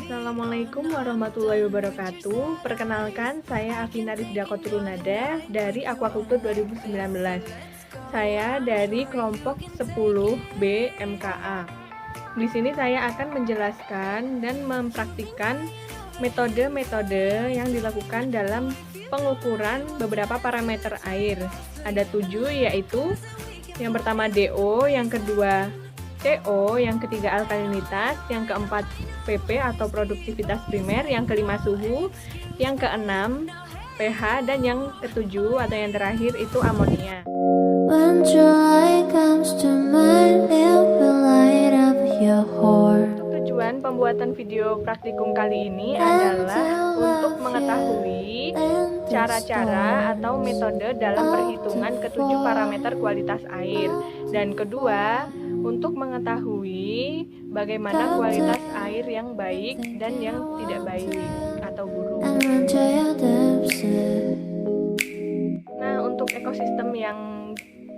Assalamualaikum warahmatullahi wabarakatuh. Perkenalkan, saya Afina Rizda Koturunada dari Aquaculture 2019. Saya dari kelompok 10B MKA. Di sini saya akan menjelaskan dan mempraktikkan metode-metode yang dilakukan dalam pengukuran beberapa parameter air. Ada 7, yaitu yang pertama DO, yang kedua CO, yang ketiga alkalinitas, yang keempat PP atau produktivitas primer, yang kelima suhu, yang keenam pH, dan yang ketujuh atau yang terakhir itu amonia. When July comes to mind, it will light up your heart. Tujuan pembuatan video praktikum kali ini adalah untuk mengetahui cara-cara atau metode dalam perhitungan ketujuh parameter kualitas air, dan kedua untuk mengetahui bagaimana kualitas air yang baik dan yang tidak baik atau buruk. Nah, untuk ekosistem yang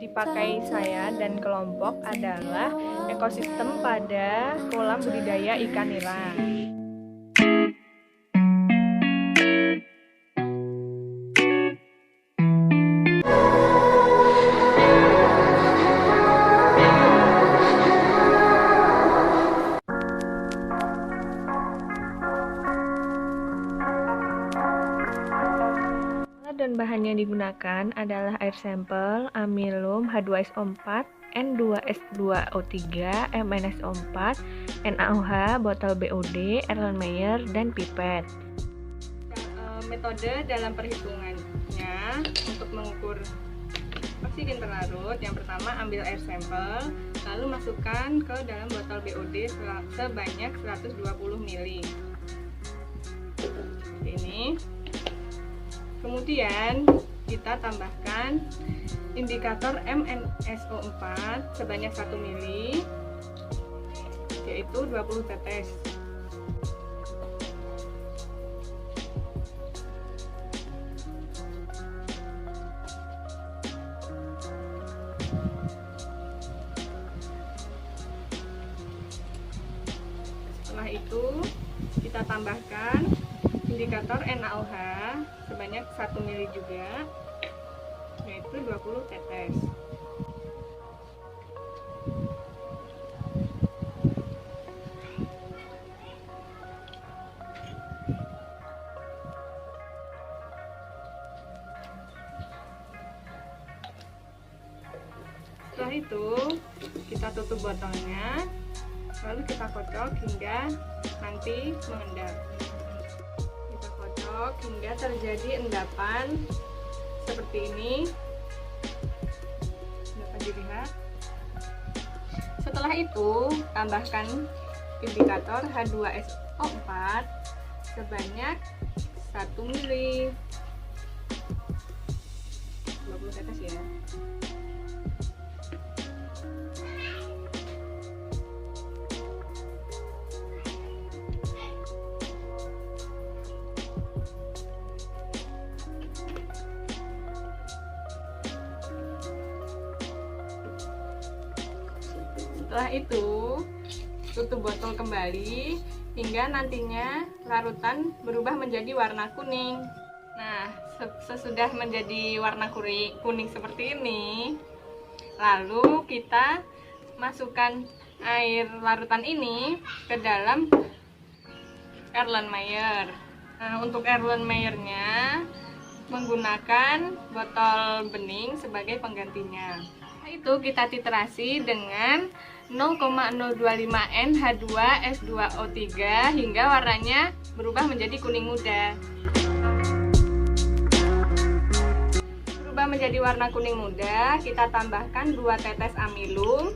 dipakai saya dan kelompok adalah ekosistem pada kolam budidaya ikan nila. Dan bahan yang digunakan adalah air sampel, amilum, H2SO4, N2S2O3, MnSO4, NaOH, botol BOD, Erlenmeyer, dan pipet. Metode dalam perhitungannya untuk mengukur oksigen terlarut, yang pertama ambil air sampel, lalu masukkan ke dalam botol BOD sebanyak 120 ml. Seperti ini. Kemudian kita tambahkan indikator MnSO4 sebanyak 1 ml, yaitu 20 tetes. Setelah itu kita tambahkan indikator NaOH sebanyak 1 ml juga, yaitu 20 tetes. Setelah itu kita tutup botolnya, lalu kita kocok hingga nanti mengendap. Hingga terjadi endapan seperti ini, dapat dilihat. Setelah itu tambahkan indikator H2SO4 sebanyak 1 ml, 20 tetes ya. Setelah itu tutup botol kembali hingga nantinya larutan berubah menjadi warna kuning. Nah, sesudah menjadi warna kuning seperti ini, lalu kita masukkan air larutan ini ke dalam Erlenmeyer. Nah, untuk Erlenmeyernya menggunakan botol bening sebagai penggantinya. Itu kita titrasi dengan 0,025 N H2S2O3 hingga warnanya berubah menjadi kuning muda. Berubah menjadi warna kuning muda, kita tambahkan 2 tetes amilum.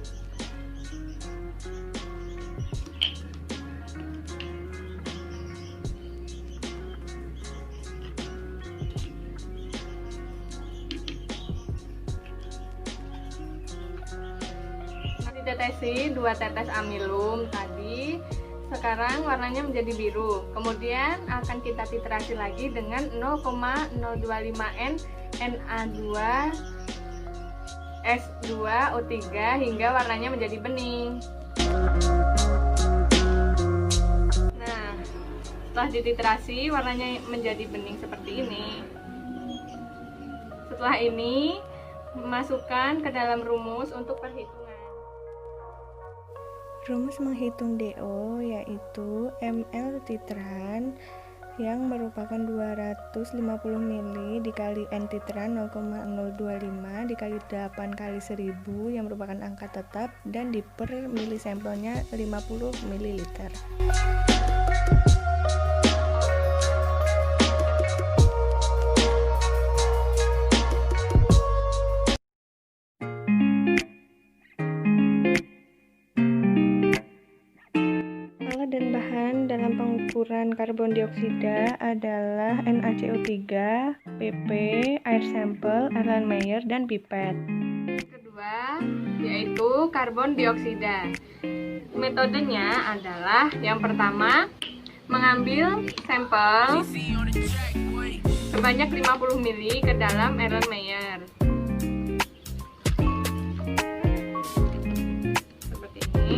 Ditetesi 2 tetes amilum tadi, sekarang warnanya menjadi biru. Kemudian akan kita titrasi lagi dengan 0,025 N Na2S2O3 hingga warnanya menjadi bening. Nah, Setelah dititrasi, warnanya menjadi bening seperti ini. Setelah ini, masukkan ke dalam rumus untuk perhitungan. Rumus menghitung DO yaitu ml titran yang merupakan 250 ml dikali N titran 0,025 dikali 8 kali 1000 yang merupakan angka tetap dan di per mili sampelnya 50 ml. Dan bahan dalam pengukuran karbon dioksida adalah NaCO3, PP, air sampel, Erlenmeyer, dan pipet. Kedua, yaitu karbon dioksida. Metodenya adalah yang pertama, mengambil sampel sebanyak 50 ml ke dalam Erlenmeyer. Seperti ini.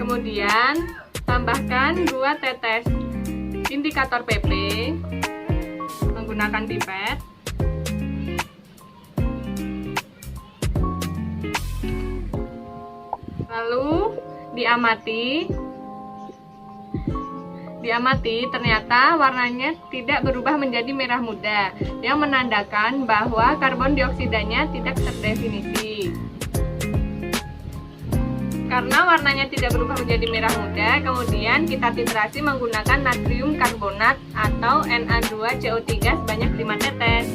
Kemudian tambahkan 2 tetes indikator PP menggunakan pipet. Lalu diamati ternyata warnanya tidak berubah menjadi merah muda, yang menandakan bahwa karbon dioksidanya tidak terdefinisi. Karena warnanya tidak berubah menjadi merah muda, kemudian kita titrasi menggunakan natrium karbonat atau Na2CO3 sebanyak 5 tetes.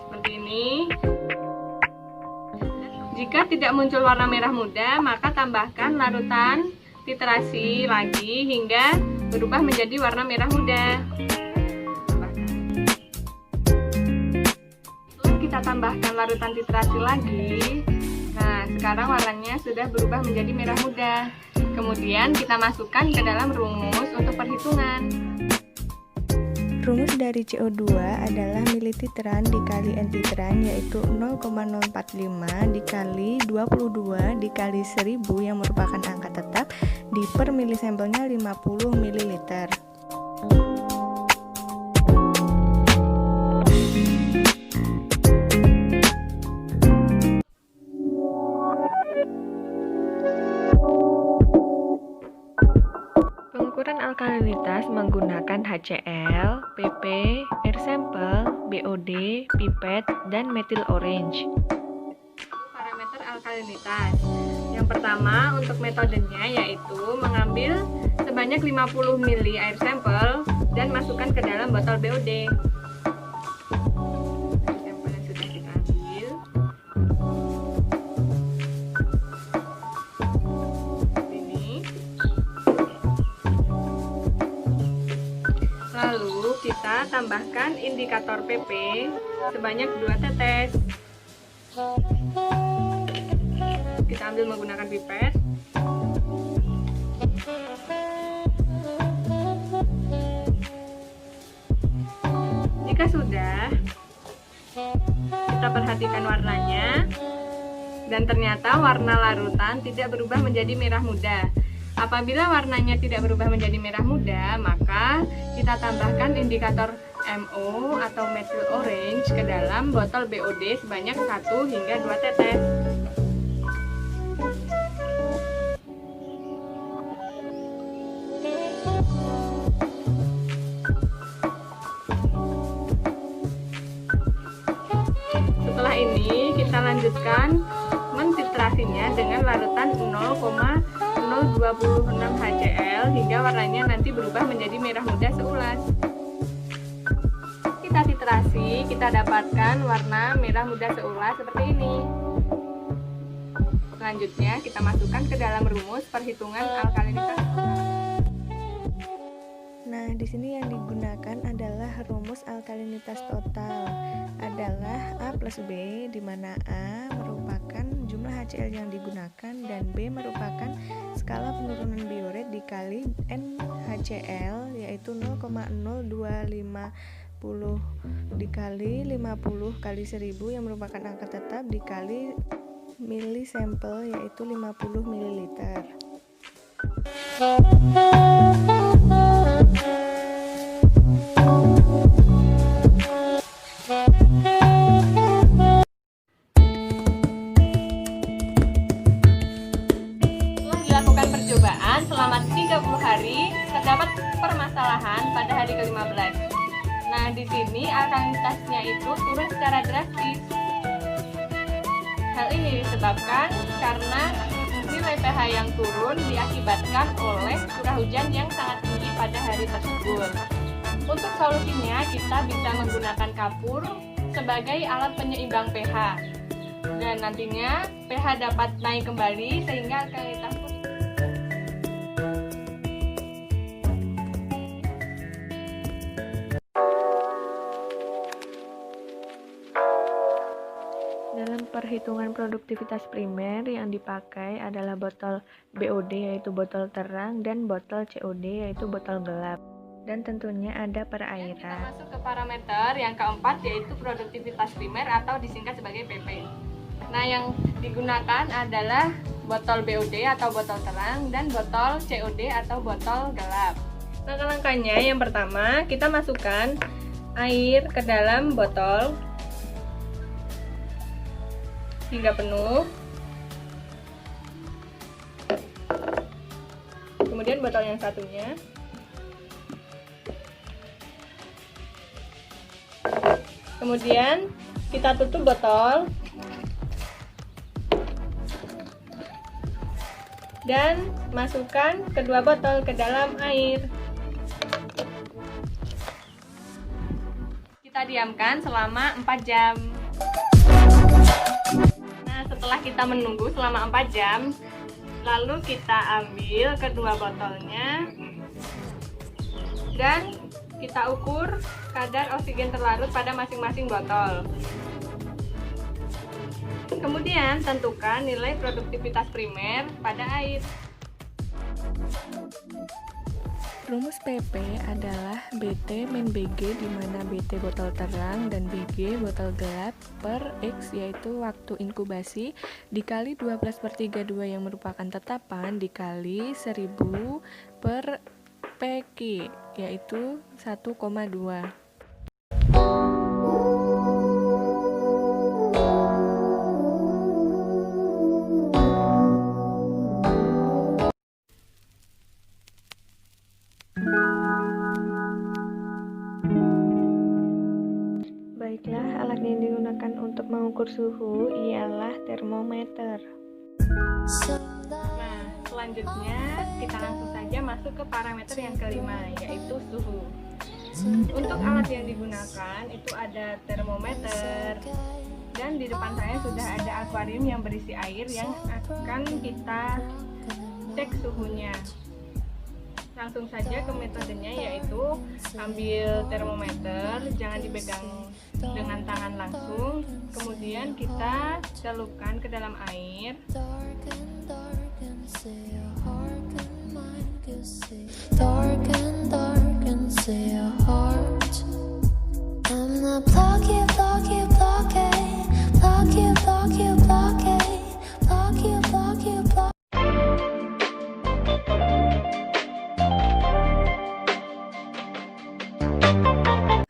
Seperti ini. Jika tidak muncul warna merah muda, maka tambahkan larutan titrasi lagi hingga berubah menjadi warna merah muda. Setelah kita tambahkan larutan titrasi lagi, nah sekarang warnanya sudah berubah menjadi merah muda. Kemudian kita masukkan ke dalam rumus untuk perhitungan. Rumus dari CO2 adalah milititran dikali N titran yaitu 0,045 dikali 22 dikali 1000 yang merupakan angka tetap di per mili sampelnya 50 ml. Pengukuran alkalinitas menggunakan HCl, PP, air sampel, BOD, pipet, dan methyl orange. Parameter alkalinitas. Yang pertama untuk metodenya yaitu mengambil sebanyak 50 ml air sampel dan masukkan ke dalam botol BOD. Air sampel yang sudah kita ambil. Lalu kita tambahkan indikator PP sebanyak 2 tetes. Kita ambil menggunakan pipet. Jika sudah, kita perhatikan warnanya dan ternyata warna larutan tidak berubah menjadi merah muda. Apabila warnanya tidak berubah menjadi merah muda, maka kita tambahkan indikator MO atau methyl orange ke dalam botol BOD sebanyak 1 hingga 2 tetes. Setelah ini kita lanjutkan mentitrasinya dengan larutan 0,026 HCl hingga warnanya nanti berubah menjadi merah muda seulas. Kita titrasi, kita dapatkan warna merah muda seulas seperti ini. Selanjutnya kita masukkan ke dalam rumus perhitungan alkalinitas. Nah, di sini yang digunakan adalah rumus alkalinitas total adalah A plus B, di mana A merupakan jumlah HCl yang digunakan dan B merupakan skala penurunan bioret dikali NaHCl, yaitu 0,0250 dikali 50 kali 1000 yang merupakan angka tetap dikali milisampel, yaitu 50 ml. Dilakukan percobaan selama 30 hari, terdapat permasalahan pada hari ke-15. Nah, di sini alkalinitasnya itu turun secara drastis. Hal ini disebabkan karena nilai pH yang turun diakibatkan oleh curah hujan yang sangat tinggi pada hari tersebut. Untuk solusinya, kita bisa menggunakan kapur sebagai alat penyeimbang pH. Dan nantinya pH dapat naik kembali sehingga alkalinitas pun Dalam perhitungan produktivitas primer yang dipakai adalah botol BOD yaitu botol terang dan botol COD yaitu botol gelap. Dan tentunya ada kita perairan. masuk ke parameter yang keempat, yaitu produktivitas primer atau disingkat sebagai PP. Nah, yang digunakan adalah botol BOD atau botol terang dan botol COD atau botol gelap. Langkah-langkahnya yang pertama, kita masukkan air ke dalam botol hingga penuh. Kemudian botol yang satunya. Kemudian kita tutup botol dan masukkan kedua botol ke dalam air. Kita diamkan selama 4 jam. Nah, setelah kita menunggu selama 4 jam, lalu kita ambil kedua botolnya dan kita ukur kadar oksigen terlarut pada masing-masing botol. Kemudian tentukan nilai produktivitas primer pada air. Rumus PP adalah BT min BG, di mana BT botol terang dan BG botol gelap per X yaitu waktu inkubasi dikali 12/32 yang merupakan tetapan dikali 1000 per PQ yaitu 1,2. Baiklah, alat yang digunakan untuk mengukur suhu ialah termometer. Nah, selanjutnya kita langsung saja masuk ke parameter yang kelima, yaitu suhu. Untuk alat yang digunakan itu ada termometer, dan di depan saya sudah ada akuarium yang berisi air yang akan kita cek suhunya. Langsung saja ke metodenya, yaitu ambil termometer, jangan dipegang dengan tangan langsung, kemudian kita celupkan ke dalam air.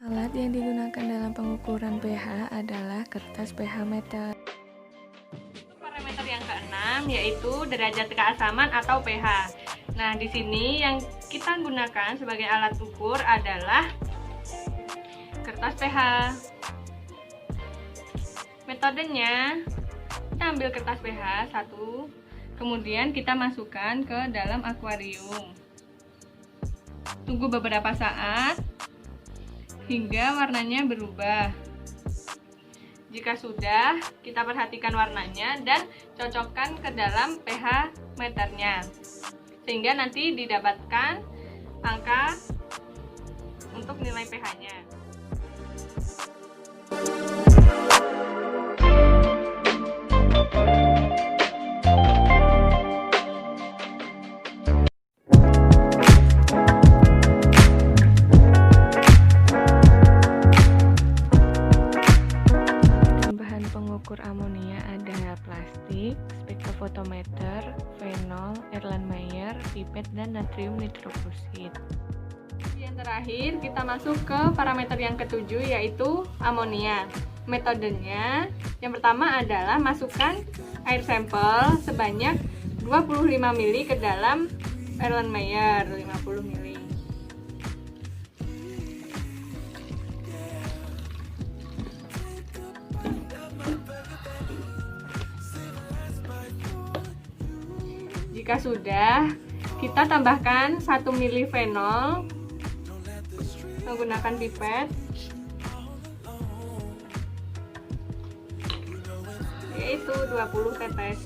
Alat yang digunakan dalam pengukuran pH adalah kertas pH meter. Parameter yang keenam yaitu derajat keasaman atau pH. Nah, di sini yang kita gunakan sebagai alat ukur adalah kertas pH. Metodenya, kita ambil kertas pH 1, kemudian kita masukkan ke dalam akuarium. Tunggu beberapa saat hingga warnanya berubah. Jika sudah, kita perhatikan warnanya dan cocokkan ke dalam pH meternya, sehingga nanti didapatkan angka untuk nilai pH-nya. Bahan pengukur amonia ada plastik, spektrofotometer, fenol, Erlenmeyer, pipet, dan natrium nitrofluorid. Yang terakhir kita masuk ke parameter yang ketujuh, yaitu amonia. Metodenya yang pertama adalah masukkan air sampel sebanyak 25 ml ke dalam Erlenmeyer 50 ml. Jika sudah, kita tambahkan 1 ml fenol menggunakan pipet, yaitu 20 tetes.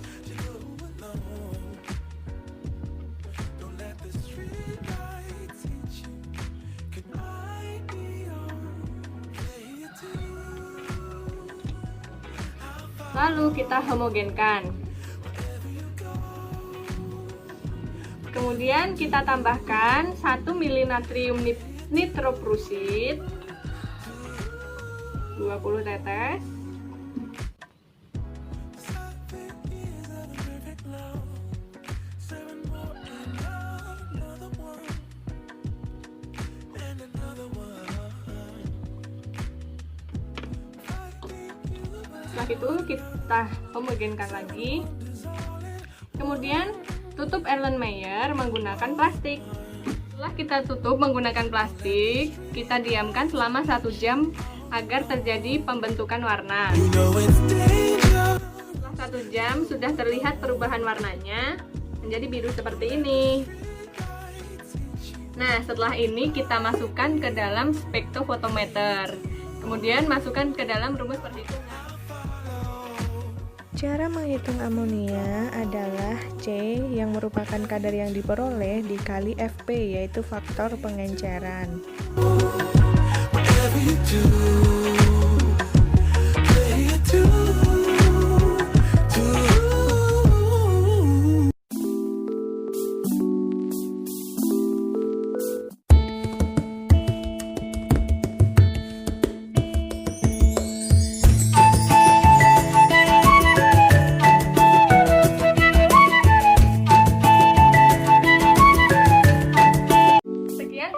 Lalu kita homogenkan. Kemudian kita tambahkan 1 ml natrium nitrofluorid 20 tetes. Setelah itu kita homogenkan lagi. Kemudian tutup Erlenmeyer menggunakan plastik. Setelah kita tutup menggunakan plastik, kita diamkan selama 1 jam agar terjadi pembentukan warna. Setelah 1 jam sudah terlihat perubahan warnanya menjadi biru seperti ini. Nah, setelah ini kita masukkan ke dalam spektrofotometer. Kemudian masukkan ke dalam rumus perhitungan. Cara menghitung amonia adalah C yang merupakan kadar yang diperoleh dikali Fp, yaitu faktor pengenceran.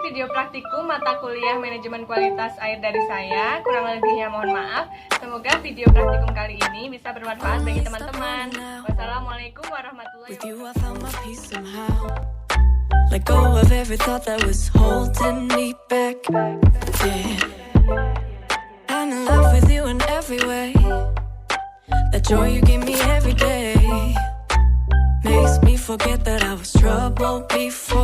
Video praktikum mata kuliah manajemen kualitas air dari saya. Kurang lebihnya mohon maaf. Semoga video praktikum kali ini bisa bermanfaat bagi teman-teman. Wassalamualaikum warahmatullahi wabarakatuh. Let go of every thought that was holding me back. Yeah, I'm in love with you in every way. That joy you give me every day makes me forget that I was trouble before.